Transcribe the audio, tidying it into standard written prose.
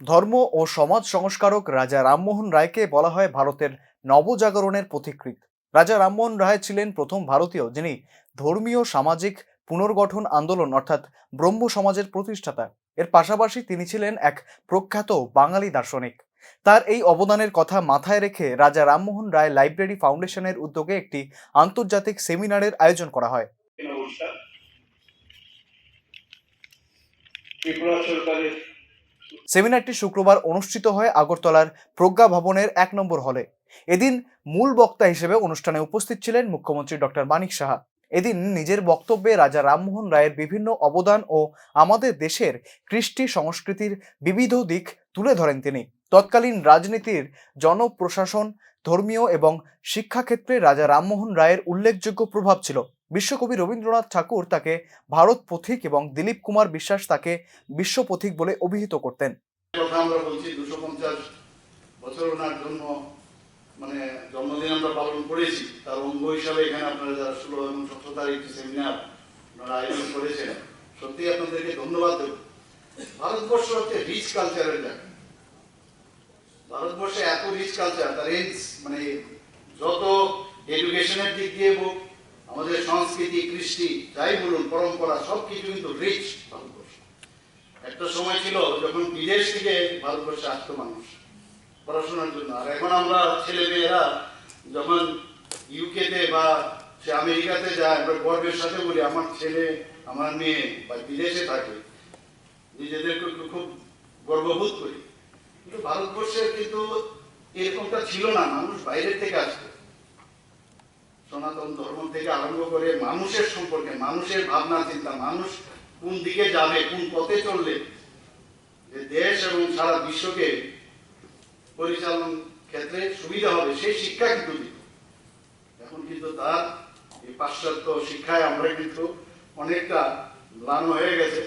ধর্ম ও সমাজ সংস্কারক রাজা রামমোহন রায়কে বলা হয় ভারতের নবজাগরণের পথিকৃৎ। রাজা রামমোহন রায় ছিলেন প্রথম ভারতীয় যিনি ধর্মীয় সামাজিক পুনর্গঠন আন্দোলন অর্থাৎ ব্রহ্ম সমাজের প্রতিষ্ঠাতা। এর পাশাপাশি তিনি ছিলেন এক প্রখ্যাত বাঙালি দার্শনিক। তার এই অবদানের কথা মাথায় রেখে রাজা রামমোহন রায় লাইব্রেরি ফাউন্ডেশনের উদ্যোগে একটি আন্তর্জাতিক সেমিনারের আয়োজন করা হয়। নমস্কার। ত্রিপুরা সরকারের সেমিনারটি শুক্রবার অনুষ্ঠিত হয় আগরতলার প্রজ্ঞা ভবনের 1 নম্বর হলে। এদিন মূল বক্তা হিসেবে অনুষ্ঠানে উপস্থিত ছিলেন মুখ্যমন্ত্রী ডক্টর মানিক সাহা। এদিন নিজের বক্তব্যে রাজা রামমোহন রায়ের বিভিন্ন অবদান ও আমাদের দেশের কৃষ্টি সংস্কৃতির বিবিধ দিক তুলে ধরেন তিনি। তৎকালীন রাজনীতির, জনপ্রশাসন, ধর্মীয় এবং শিক্ষাক্ষেত্রে রাজা রামমোহন রায়ের উল্লেখযোগ্য প্রভাব ছিল। বিশ্বকবি রবীন্দ্রনাথ ঠাকুর তাকে ভারত পথিক এবং দিলীপ কুমার বিশ্বাস তাকে বিশ্ব পথিক বলে অভিহিত করতেন। কথা আমরা বলছি 250 বছর ওনার জন্ম মানে জন্মদিন আমরা পালন করেছি, তার অঙ্গ হিসাবে এখানে আপনারা যারা 16 এবং 17 তারিখ সেমিনার আপনারা আয়োজন করেছেন, সত্যি আপনাদেরকে ধন্যবাদ দেব। ভারতবর্ষ হচ্ছে রিচ কালচারের জায়গা। ভারতবর্ষে এত রিচ কালচার, তার রেঞ্জ মানে যত এডুকেশনের দিক দিয়ে হোক, আমাদের সংস্কৃতি, কৃষ্টি যাই বলুন, পরম্পরা সবকিছু কিন্তু রিচ ভারতবর্ষ। একটা সময় ছিল যখন বিদেশ থেকে ভারতবর্ষে আসতো মানুষ পড়াশোনার জন্য, আর এখন আমরা ছেলে মেয়েরা যখন ইউকেতে বা সে আমেরিকাতে যায়, আমরা গর্বের সাথে বলি আমার ছেলে আমার মেয়ে বা বিদেশে থাকে, নিজেদেরকে খুব গর্ববোধ করি। কিন্তু ভারতবর্ষের কিন্তু এরকমটা ছিল না, মানুষ বাইরের থেকে আসতো। সনাতন ধর্ম থেকে আরম্ভ করে মানুষের সম্পর্কে, মানুষের ভাবনা চিন্তা, মানুষ কোন দিকে যাবে, কোন পথে চললে যে দেশ এবং সারা বিশ্বকে পরিচালন ক্ষেত্রে সুবিধা হবে, সেই শিক্ষা কিন্তু দিত। এখন কিন্তু তার এই পাশ্চাত্য শিক্ষায় আমরা কিন্তু অনেকটা ম্লান হয়ে গেছে।